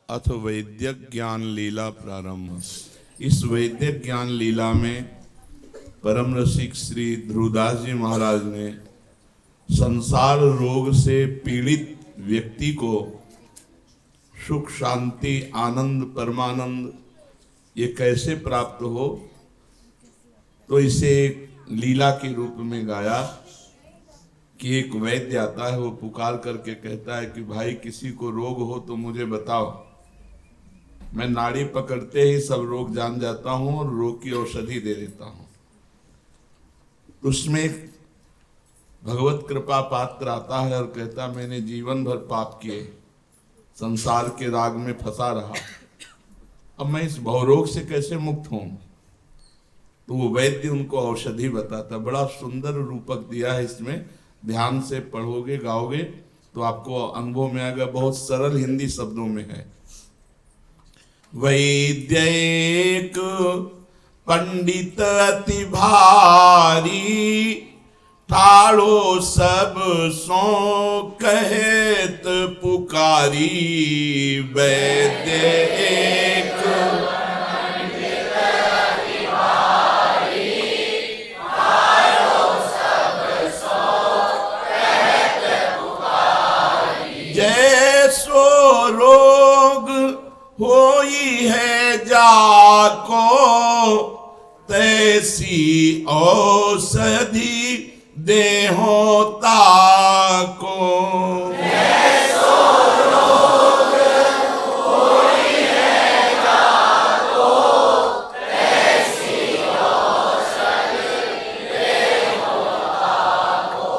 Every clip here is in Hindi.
अथ वैद्यक ज्ञान लीला प्रारंभ। इस वैद्यक ज्ञान लीला में परम रसिक श्री ध्रुवदास जी महाराज ने संसार रोग से पीड़ित व्यक्ति को सुख शांति आनंद परमानंद ये कैसे प्राप्त हो, तो इसे लीला के रूप में गाया कि एक वैद्य आता है, वो पुकार करके कहता है कि भाई किसी को रोग हो तो मुझे बताओ, मैं नाड़ी पकड़ते ही सब रोग जान जाता हूं और रोग की औषधि दे देता हूं। उसमें भगवत कृपा पात्र आता है और कहता मैंने जीवन भर पाप किए, संसार के राग में फंसा रहा, अब मैं इस भवरोग से कैसे मुक्त हूं। तो वो वैद्य उनको औषधि बताता। बड़ा सुंदर रूपक दिया है, इसमें ध्यान से पढ़ोगे गाओगे तो आपको अनुभव में आएगा। बहुत सरल हिंदी शब्दों में है। वैद्य एक पंडित अति भारी, ठाड़ो सब सो कहत पुकारी। वैद्य एक जैसो रोग होई है जाको, तैसी औषधि देहो ताको। जैसो रोग होई है जाको, तैसी औषधि देहो ताको।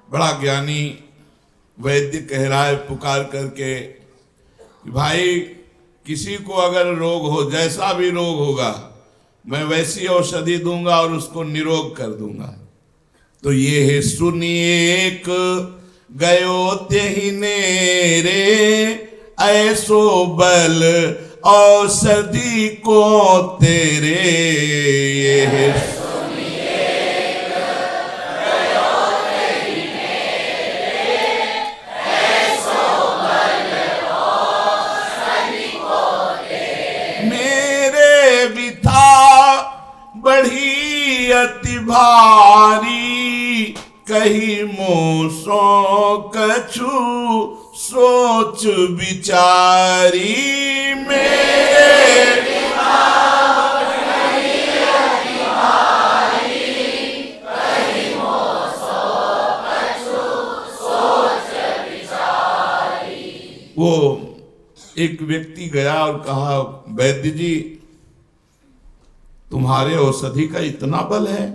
बड़ा ज्ञानी वैद्य कह रहा है पुकार करके कि भाई किसी को अगर रोग हो, जैसा भी रोग होगा, मैं वैसी औषधि दूंगा और उसको निरोग कर दूंगा। तो ये है सुनिए एक गयो त्यहि नेरे, ऐसो बल औषधि को तेरे। ये है बढ़ी अति भारी, कही मोसो कछु सोच विचारी। मेरे बढ़ी अति भारी, कही मोसो कछु सोच विचारी। वो एक व्यक्ति गया और कहा वैद्य जी तुम्हारे औषधि का इतना बल है,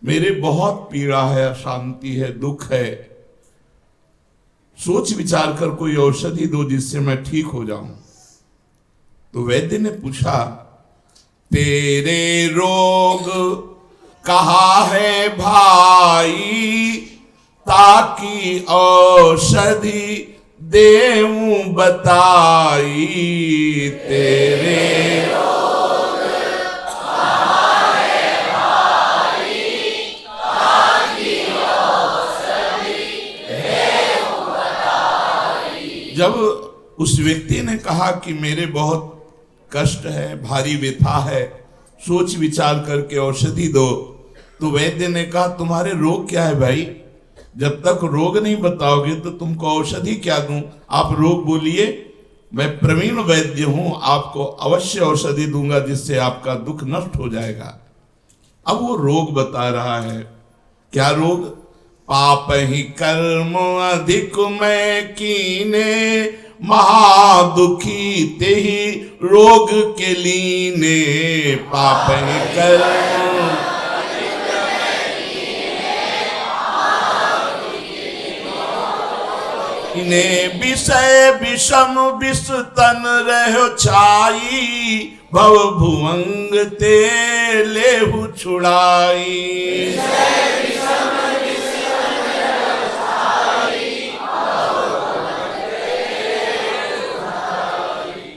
मेरे बहुत पीड़ा है, अशांति है, दुख है, सोच विचार कर कोई औषधि दो जिससे मैं ठीक हो जाऊं। तो वैद्य ने पूछा तेरे रोग कहा है भाई, ताकि औषधि देऊं बताई। तेरे जब उस व्यक्ति ने कहा कि मेरे बहुत कष्ट है, भारी व्यथा है, सोच विचार करके औषधि दो, तो वैद्य ने कहा तुम्हारे रोग क्या है भाई, जब तक रोग नहीं बताओगे तो तुमको औषधि क्या दूं। आप रोग बोलिए, मैं प्रवीण वैद्य हूं, आपको अवश्य औषधि दूंगा जिससे आपका दुख नष्ट हो जाएगा। अब वो रोग बता रहा है। क्या रोग? पाप ही कर्म अधिक मैं कीने, महादुखी ते ही रोग के लीने। पाप ही कर्म इन्हें विषय विषम विष तन रहो छाई, भव भुवंग ते लेहु छुड़ाई।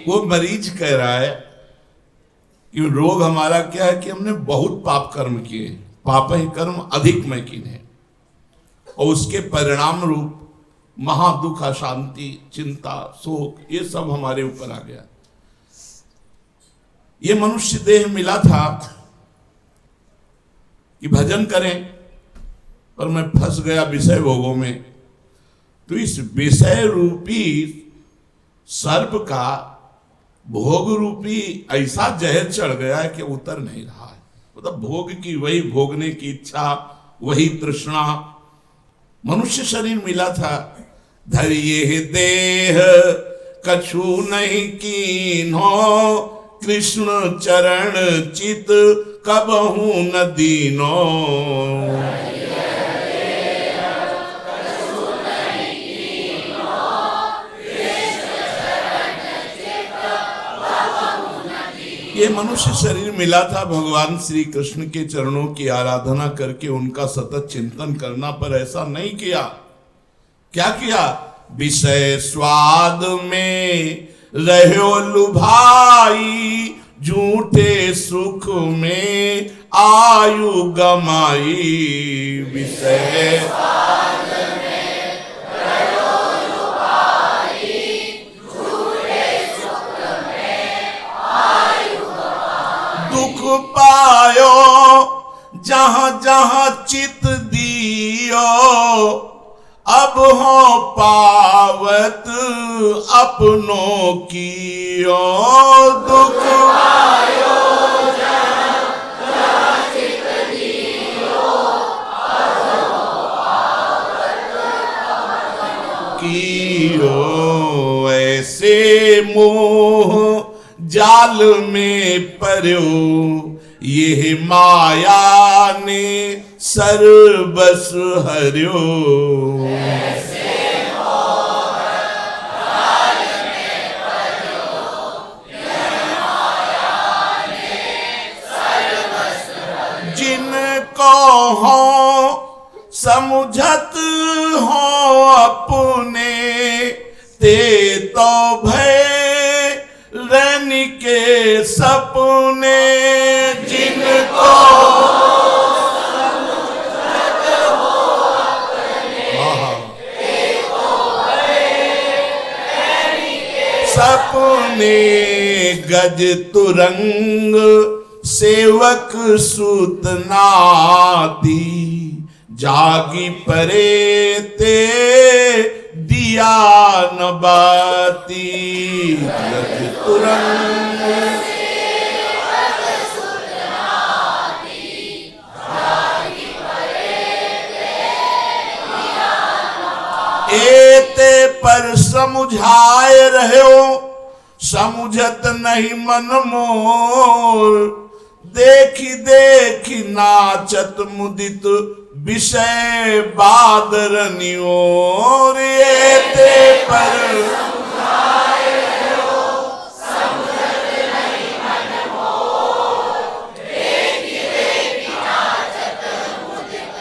वो मरीज कह रहा है कि रोग हमारा क्या है कि हमने बहुत पाप कर्म किए, पाप ही कर्म अधिक में कीने, और उसके परिणाम रूप महादुख, अशांति, चिंता, शोक, ये सब हमारे ऊपर आ गया। ये मनुष्य देह मिला था कि भजन करें, पर मैं फंस गया विषय भोगों में। तो इस विषय रूपी सर्प का भोग रूपी ऐसा जहर चढ़ गया है कि उतर नहीं रहा है। मतलब भोग की वही भोगने की इच्छा, वही तृष्णा। मनुष्य शरीर मिला था, धरिए देह कछु नहीं कीन्हो, कृष्ण चरण चित कबहू न दीनो। ये मनुष्य शरीर मिला था भगवान श्री कृष्ण के चरणों की आराधना करके उनका सतत चिंतन करना, पर ऐसा नहीं किया। क्या किया? विषय स्वाद में रहो लुभाई, झूठे सुख में आयु गमाई। विषय दुख पायो जहां जहां चित दियो, अब हो पावत अपनों की ओ। दुख पायो जहां जहां चित दियो, अब हो पावत अपनों की ओ। ऐसे मोह जाल में पर्यो, ये माया ने सर्वस हर्यो। ऐसे मोह जाल में पर्यो, ये माया ने सर्वस हर्यो। जिनको हो समझत हो अपने, ते तो भय रन के सपने। जिनको समझत हो अपने, ते तो भय रन के सपने। गज तुरंग सेवक सूत नाती, जागी परे ते दिया न बाती। गज तुरंग सेवक सूत नाती, जागी परे ते दिया न बाती। एते पर समुझाए रहो, समुझत नहीं मन मोर। देखी देखी नाचत मुदित, विषय बादरनियोर। एते पर समुझाए रहो, समुझत नहीं मन मोर। देखी देखी नाचत मुदित,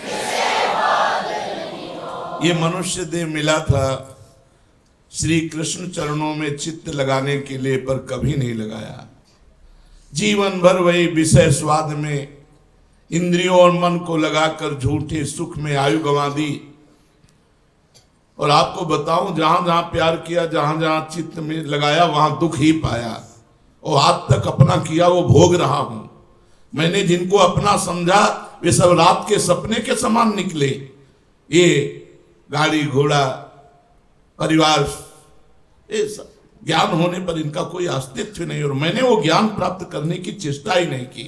विषय बादरनियोर। ये मनुष्य देह मिला था श्री कृष्ण चरणों में चित्त लगाने के लिए, पर कभी नहीं लगाया। जीवन भर वही विषय स्वाद में इंद्रियों और मन को लगाकर झूठे सुख में आयु गंवा दी। और आपको बताऊं, जहां जहां प्यार किया, जहां जहां चित्त में लगाया, वहां दुख ही पाया। और आज तक अपना किया वो भोग रहा हूं। मैंने जिनको अपना समझा वे सब रात के सपने के समान निकले। ये गाड़ी घोड़ा परिवार, ये सब ज्ञान होने पर इनका कोई अस्तित्व नहीं, और मैंने वो ज्ञान प्राप्त करने की चेष्टा ही नहीं की।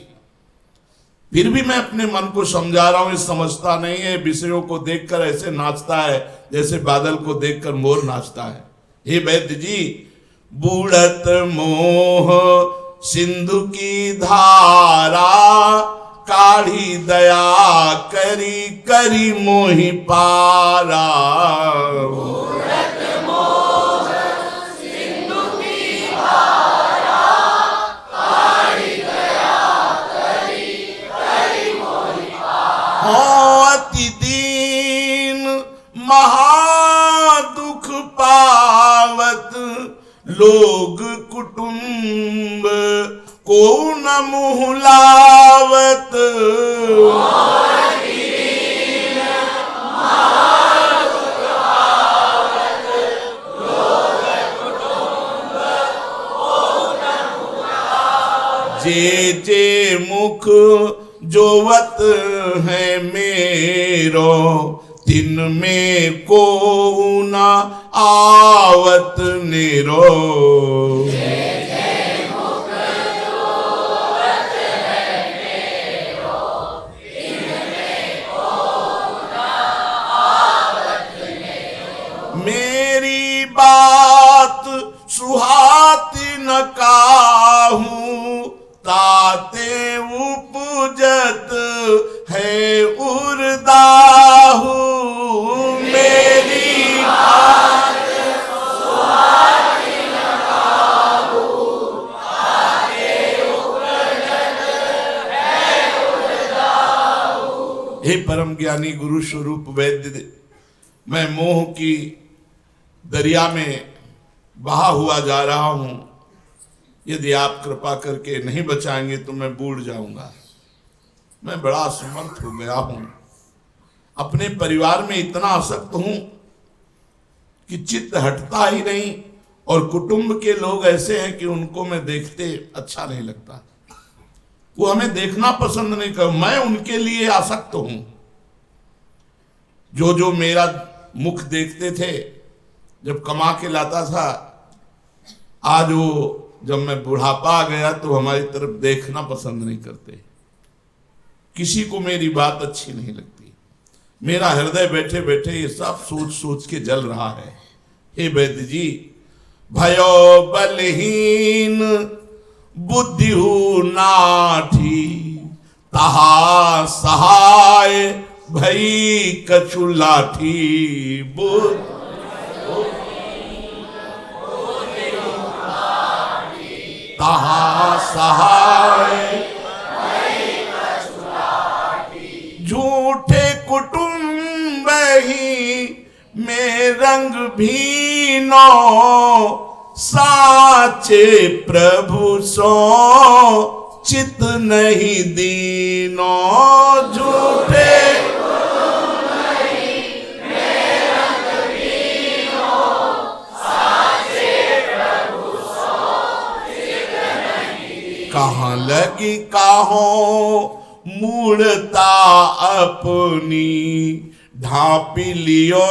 फिर भी मैं अपने मन को समझा रहा हूं, ये समझता नहीं है। विषयों को देखकर ऐसे नाचता है जैसे बादल को देखकर मोर नाचता है। हे वैद्य जी, बूढ़त मोह सिंधु की धारा, काढ़ी दया करी करी मोहि पारा। अति दीन महादुख पावत, लोग कुटुंब को न मुँह लावत। अति दीन महादुख पावत, जे मुख जोवत है मेरो, तिन में को न आवत नेरो। मेरी बात सुहाती न काहू, ताते उपजत है उर्दाहू। मेरी बात सुहाती न काहू, ताते उपजत है उर्दाहू। हे परम ज्ञानी गुरु स्वरूप वैद्य, मैं मोह की दरिया में बहा हुआ जा रहा हूं। यदि आप कृपा करके नहीं बचाएंगे तो मैं बूढ़ जाऊंगा। मैं बड़ा असमर्थ हो गया हूं, अपने परिवार में इतना आसक्त हूं कि चित्त हटता ही नहीं, और कुटुंब के लोग ऐसे हैं कि उनको मैं देखते अच्छा नहीं लगता, वो हमें देखना पसंद नहीं कर, मैं उनके लिए आसक्त हूं। जो मेरा मुख देखते थे जब कमा के लाता था, आज वो जब मैं बुढ़ापा आ गया तो हमारी तरफ देखना पसंद नहीं करते। किसी को मेरी बात अच्छी नहीं लगती। मेरा हृदय बैठे बैठे ये सब सोच सोच के जल रहा है। हे वैद्य जी, भयो बलहीन बुद्धि हूं नाठी, तहा सहाय भई कछु लाठी। बुद्ध तहा सहाय, झूठे कुटुंब ही में रंग भीनो, साचे प्रभु सो चित नहीं दीनो। झूठे कहाँ लगी काहो मूढ़ता अपनी, ढांपी लियो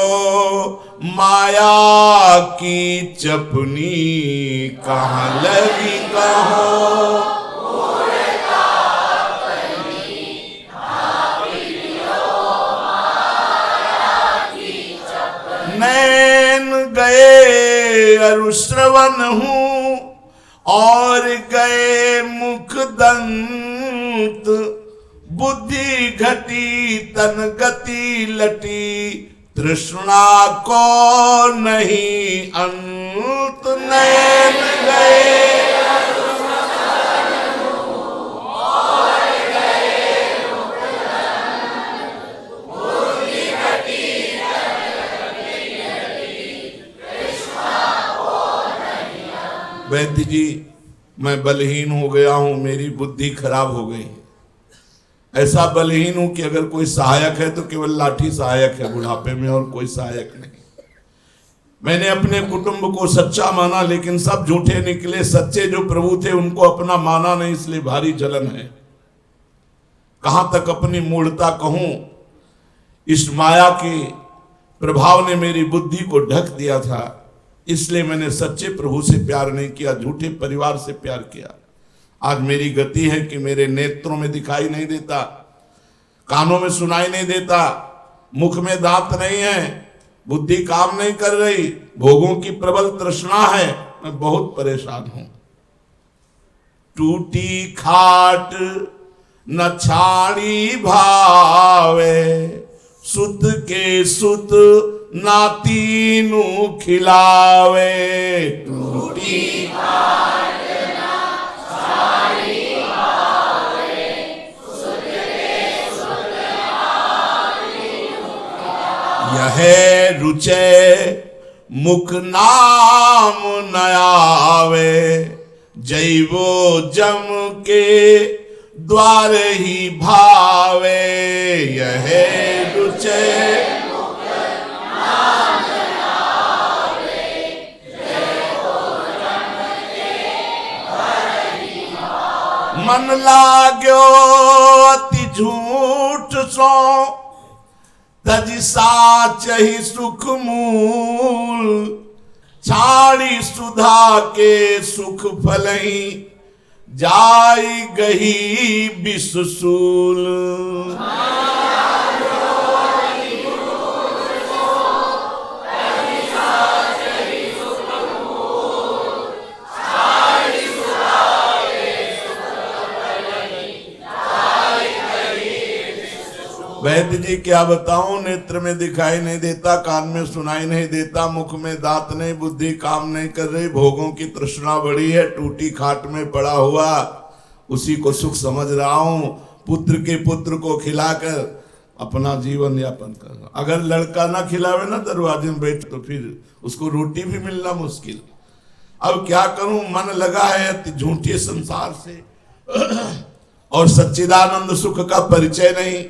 माया की चपनी। कहाँ लगी काहो मूढ़ता अपनी, ढांपी लियो माया की चपनी। नैन गए अरुश्रवण हूँ, और गए मुख दंत, बुद्धि घटी तन गति लटी, तृष्णा को नहीं अंत। नैन गए और गए मुख दंत, बुद्धि घटी तन गति लटी, तृष्णा को नहीं अंत। वैद्य जी, मैं बलहीन हो गया हूं, मेरी बुद्धि खराब हो गई। ऐसा बलहीन हूं कि अगर कोई सहायक है तो केवल लाठी सहायक है बुढ़ापे में, और कोई सहायक नहीं। मैंने अपने कुटुंब को सच्चा माना, लेकिन सब झूठे निकले। सच्चे जो प्रभु थे उनको अपना माना नहीं, इसलिए भारी जलन है। कहां तक अपनी मूढ़ता कहूं। इस माया के प्रभाव ने मेरी बुद्धि को ढक दिया था, इसलिए मैंने सच्चे प्रभु से प्यार नहीं किया, झूठे परिवार से प्यार किया। आज मेरी गति है कि मेरे नेत्रों में दिखाई नहीं देता, कानों में सुनाई नहीं देता, मुख में दांत नहीं है, बुद्धि काम नहीं कर रही, भोगों की प्रबल तृष्णा है। मैं बहुत परेशान हूं। टूटी खाट न छाड़ी भावे, सुत के सुत नातीनु खिलावे। टूटी खाट न छाड़ी भावे, सुत के सुत नातीनु खिलावे। यह रुचे मुख नाम न आवे, जैवो जम के द्वार ही भावे। यह रुचे मन लाग्यो अति झूठ सो तज साचहि सुख मूल छाड़ी सुधा के सुख फलही जाई गही विषसूल। वैद्य जी क्या बताऊं, नेत्र में दिखाई नहीं देता, कान में सुनाई नहीं देता, मुख में दांत नहीं, बुद्धि काम नहीं कर रही, भोगों की तृष्णा बड़ी है, टूटी खाट में पड़ा हुआ उसी को सुख समझ रहा हूं, पुत्र के पुत्र को खिलाकर अपना जीवन यापन कर रहा। अगर लड़का ना खिलावे ना दरवाजे में बैठ तो फिर उसको रोटी भी मिलना मुश्किल। अब क्या करूं, मन लगा है झूठे संसार से और सच्चिदानंद सुख का परिचय नहीं।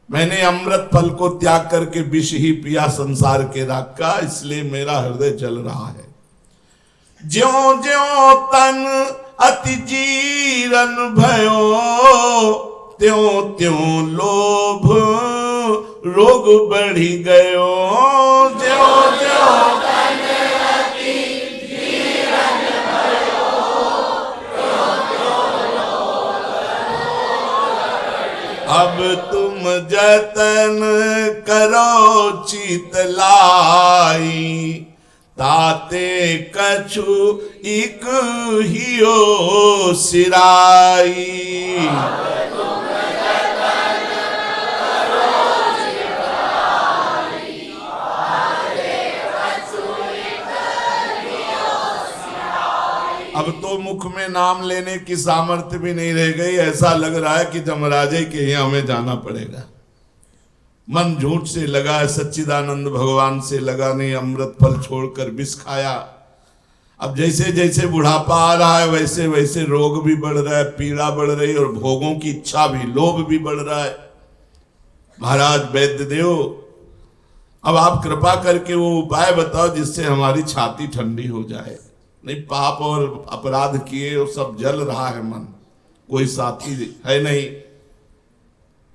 मैंने अमृत फल को त्याग करके विष ही पिया संसार के राग का, इसलिए मेरा हृदय जल रहा है। ज्यों ज्यों तन अति जीरन भयो त्यों त्यों लोभ रोग बढ़ी गयो। ज्यों ज्यों तन अति जीरन भयो त्यों त्यों लोभ अब तुम जतन करो चित लाई ताते कछु इक हियो सिराई। अब तो मुख में नाम लेने की सामर्थ्य भी नहीं रह गई, ऐसा लग रहा है कि जमराजे के यहाँ हमें जाना पड़ेगा। मन झूठ से लगा है, सच्चिदानंद भगवान से लगा नहीं, अमृत फल छोड़कर विष खाया। अब जैसे जैसे बुढ़ापा आ रहा है वैसे वैसे रोग भी बढ़ रहा है, पीड़ा बढ़ रही है और भोगों की इच्छा भी, लोभ भी बढ़ रहा है। महाराज वैद्य देव, अब आप कृपा करके वो उपाय बताओ जिससे हमारी छाती ठंडी हो जाए। नहीं, पाप और अपराध किए और सब जल रहा है मन, कोई साथी है नहीं।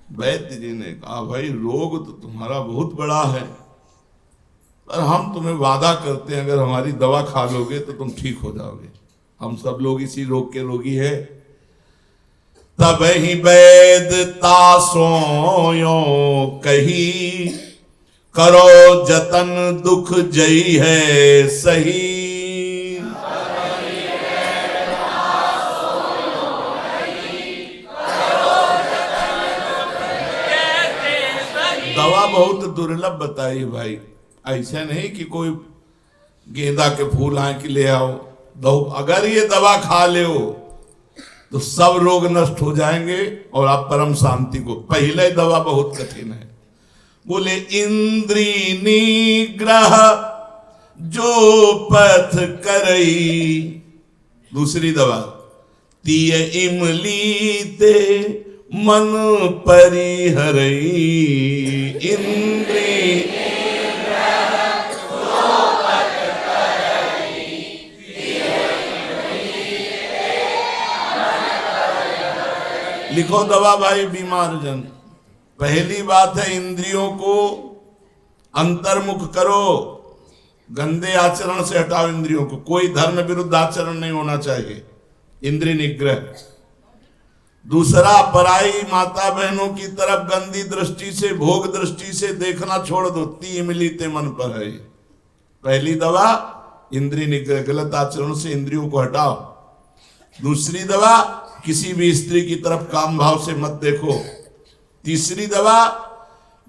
वैद्य जी ने कहा, भाई रोग तो तुम्हारा बहुत बड़ा है, पर हम तुम्हें वादा करते हैं अगर हमारी दवा खा लोगे तो तुम ठीक हो जाओगे। हम सब लोग इसी रोग के रोगी है। तब ही वैद तासों कही करो जतन दुख जई है सही। दवा बहुत दुर्लभ बताई भाई, ऐसा नहीं कि कोई गेंदा के फूल आए कि ले आओ दो। अगर ये दवा खा ले हो तो सब रोग नष्ट हो जाएंगे और आप परम शांति को। पहले दवा बहुत कठिन है, बोले इंद्री निग्रह जो पथ करई। दूसरी दवा तीय इमली ते मन परिहरई। इंद्री लिखो दवा भाई बीमार जन। पहली बात है इंद्रियों को अंतर्मुख करो, गंदे आचरण से हटाओ इंद्रियों को। कोई धर्म विरुद्ध आचरण नहीं होना चाहिए, इंद्रिय निग्रह। दूसरा, पराई माता बहनों की तरफ गंदी दृष्टि से, भोग दृष्टि से देखना छोड़ दो। ती इमली ते मन पर है। पहली दवा इंद्रिय निग्रह, गलत आचरण से इंद्रियों को हटाओ। दूसरी दवा, किसी भी स्त्री की तरफ काम भाव से मत देखो। तीसरी दवा,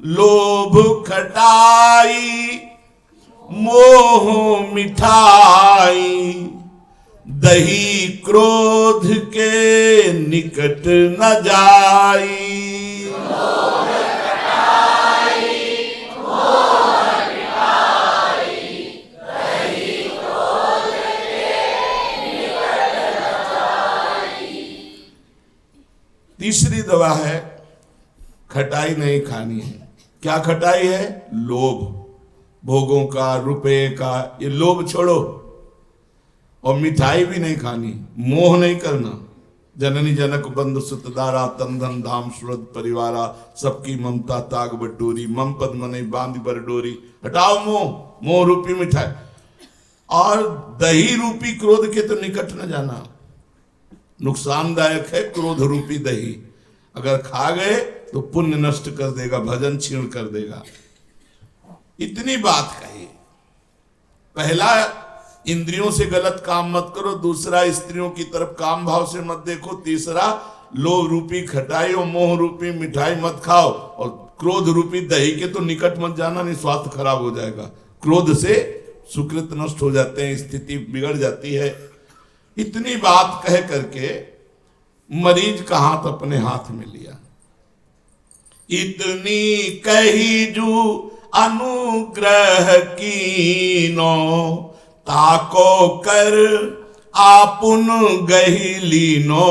लोभ खटाई मोह मिठाई दही क्रोध के निकट न जाई। तीसरी दवा है खटाई नहीं खानी है। क्या खटाई है? लोभ, भोगों का, रुपए का, ये लोभ छोड़ो। और मिठाई भी नहीं खानी, मोह नहीं करना। जननी जनक बंधु सुत दारा तन धन धाम सुरत परिवारा सबकी ममता ताग बटोरी मम पद मने बांध बर डोरी। हटाओ मोह, मोह रूपी मिठाई और दही रूपी क्रोध के तो निकट न जाना। नुकसानदायक है क्रोध रूपी दही, अगर खा गए तो पुण्य नष्ट कर देगा, भजन छीण कर देगा। इतनी बात कही। पहला, इंद्रियों से गलत काम मत करो। दूसरा, स्त्रियों की तरफ काम भाव से मत देखो। तीसरा, लोभ रूपी खटाई और मोह रूपी मिठाई मत खाओ। और क्रोध रूपी दही के तो निकट मत जाना, नहीं स्वास्थ्य खराब हो जाएगा। क्रोध से सुकृत नष्ट हो जाते हैं, स्थिति बिगड़ जाती है। इतनी बात कह करके मरीज का हाथ अपने हाथ में लिया। इतनी कही जू अनुग्रह कीनो ताको कर आपुन गही लीनो।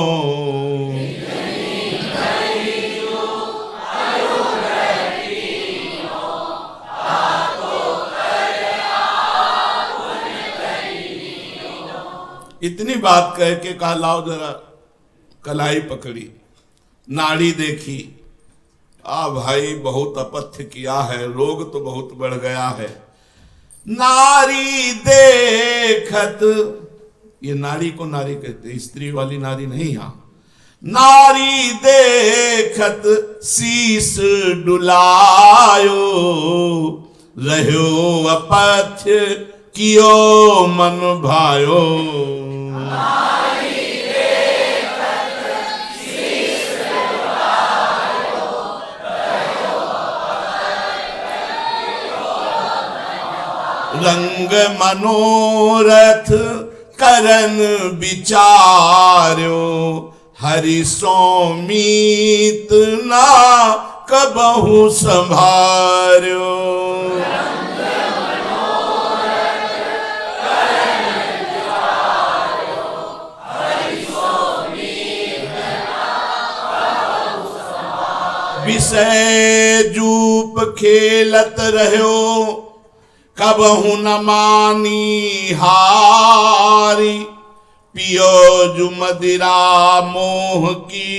इतनी बात कह के कहा लाओ जरा कलाई पकड़ी, नाड़ी देखी। भाई बहुत अपथ्य किया है, रोग तो बहुत बढ़ गया है। नारी देखत, ये नारी को नारी कहते, स्त्री वाली नारी नहीं। यहां नारी देखत शीस डुलायो रहो अपथ्य कियो मन भायो। रंग मनोरथ करन विचार्यो हरि सोमीत ना कबहु संभार्यो। विषय जूप खेलत रहो कबहु न मानी हारी। पियो जु मदिरा मोह की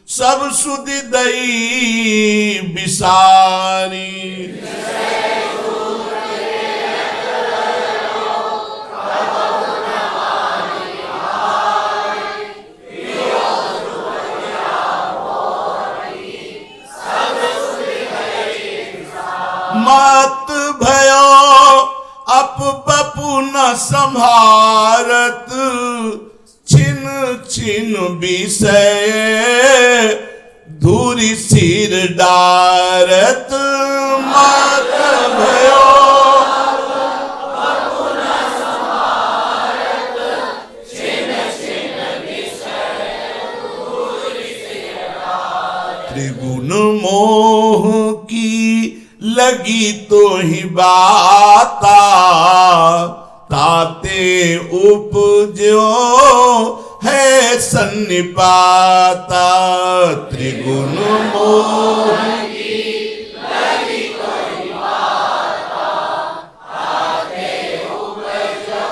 सब सुध दई बिसारी। मत भयो अप बपु न संभारत छिन छिन विषय धूरी सिर डारत। मत भयो त्रिगुण मोह की लगी तो ही बाता ताते उपजो है सन्निपाता। त्रिगुण मोह की लगी तो ही बाता ताते उपजो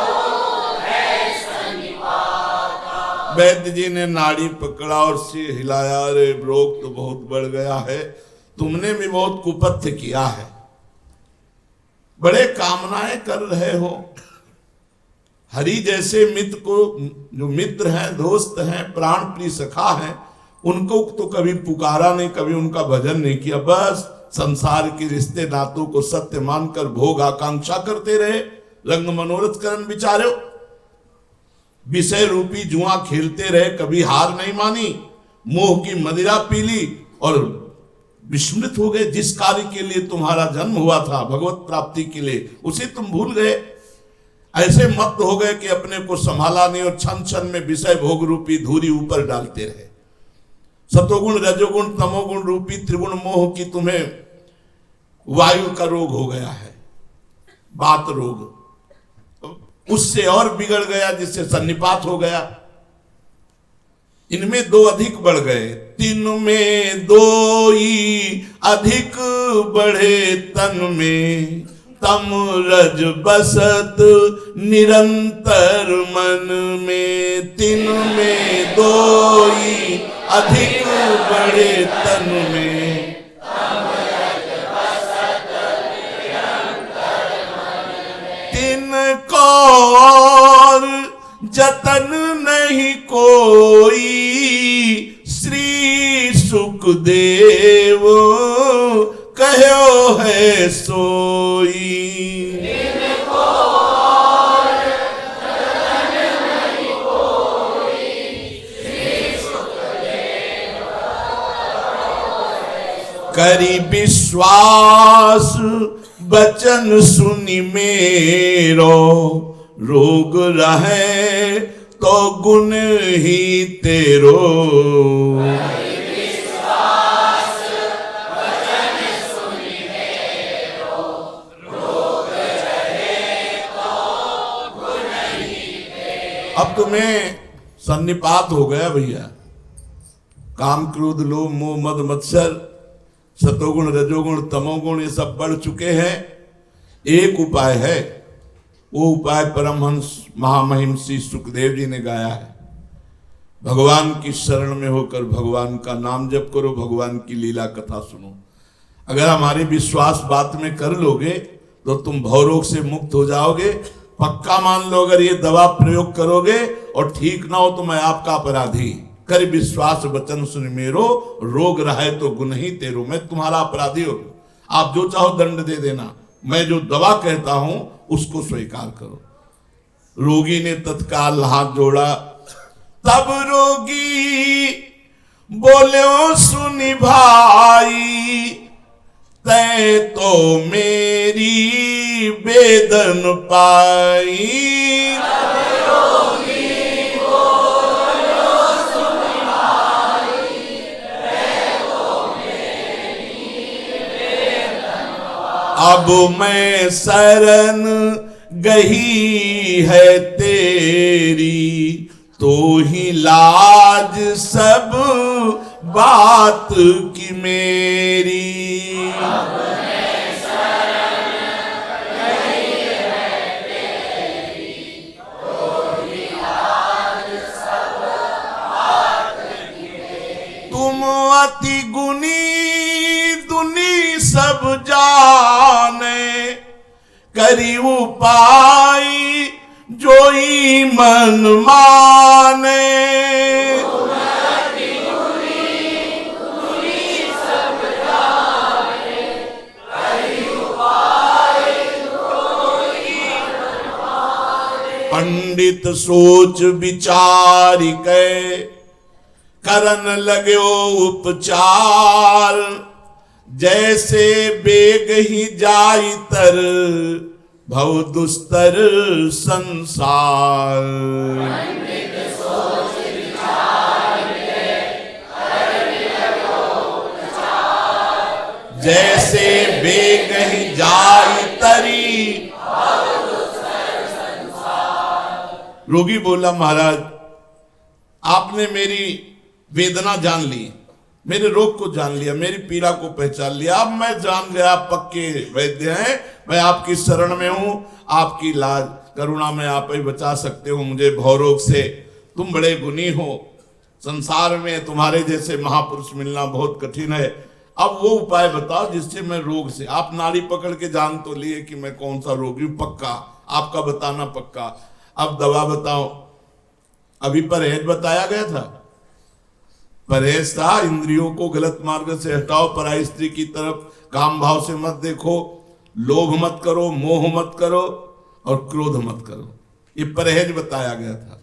है सन्निपाता। वैद्य जी ने नाड़ी पकड़ा और सिर हिलाया। अरे रोग तो बहुत बढ़ गया है, तुमने भी बहुत कुपथ्य किया है, बड़े कामनाएं कर रहे हो। हरि जैसे मित्र को, जो मित्र हैं, दोस्त हैं, प्राण प्रिय सखा हैं, उनको तो कभी पुकारा नहीं, कभी उनका भजन नहीं किया। बस संसार के रिश्ते नातों को सत्य मानकर भोग आकांक्षा करते रहे, रंग मनोरथ करन विचारो, विषय रूपी जुआ खेलते रहे, कभी हार नहीं मानी, मोह की मदिरा पी ली और विस्मृत हो गए। जिस कार्य के लिए तुम्हारा जन्म हुआ था, भगवत प्राप्ति के लिए, उसे तुम भूल गए। ऐसे मत हो गए कि अपने को संभाला नहीं और क्षण क्षण में विषय भोग रूपी धूरी ऊपर डालते रहे। सतोगुण रजोगुण तमोगुण रूपी त्रिगुण मोह की तुम्हें वायु का रोग हो गया है, बात रोग, उससे और बिगड़ गया, जिससे सन्निपात हो गया। इनमें दो अधिक बढ़ गए, तीन में दो ही अधिक बढ़े तन में, तम रज बसत निरंतर मन में, तिन में दोई अधिक बड़े तन में। तिन को और जतन नहीं कोई, श्री सुखदेव कहो है सोई। करी विश्वास बचन सुनि मेरो, रोग रहे तो गुण ही तेरो। अब तुम्हें सन्निपात हो गया भैया, काम क्रोध लोभ मोह मद मत्सर सतोगुण रजोगुण तमोगुण ये सब बढ़ चुके हैं। एक उपाय है, वो उपाय परमहंस महामहिम श्री सुखदेव जी ने गाया है। भगवान की शरण में होकर भगवान का नाम जप करो, भगवान की लीला कथा सुनो। अगर हमारे विश्वास बात में कर लोगे तो तुम भवरोग से मुक्त हो जाओगे। पक्का मान लो, अगर ये दवा प्रयोग करोगे और ठीक ना हो तो मैं आपका अपराधी। कर विश्वास बचन सुन मेरो, रोग रहे तो गुण ही तेरो। मैं तुम्हारा अपराधी हूं, आप जो चाहो दंड दे देना, मैं जो दवा कहता हूं उसको स्वीकार करो। रोगी ने तत्काल हाथ जोड़ा, तब रोगी बोलो सुनि भाई, तै तो मेरी वेदन पाई। अब मैं शरण गही है तेरी, तो ही लाज सब बात की मेरी। तुम अति गुणी दुनी सब जाने, करी उपाय जोई मन माने। पंडित सोच विचार के करन लगो उपचार, जैसे बेग ही जाई तर भव दुस्तर संसार। जैसे बेग ही जाई तरी। रोगी बोला, महाराज आपने मेरी वेदना जान ली, मेरे रोग को जान लिया, मेरी पीड़ा को पहचान लिया। अब मैं जान गया आप पक्के वैद्य हैं, मैं आपकी शरण में हूं। आपकी लाज करुणा में आप ही बचा सकते हो मुझे भवरोग से। तुम बड़े गुणी हो, संसार में तुम्हारे जैसे महापुरुष मिलना बहुत कठिन है। अब वो उपाय बताओ जिससे मैं रोग से, आप नाड़ी पकड़ के जान तो लिए कि मैं कौन सा रोगी हूं, पक्का आपका बताना पक्का। अब दवा बताओ। अभी परहेज बताया गया था, परहेज था इंद्रियों को गलत मार्ग से हटाओ, पराई स्त्री की तरफ काम भाव से मत देखो, लोभ मत करो, मोह मत करो और क्रोध मत करो। ये परहेज बताया गया था।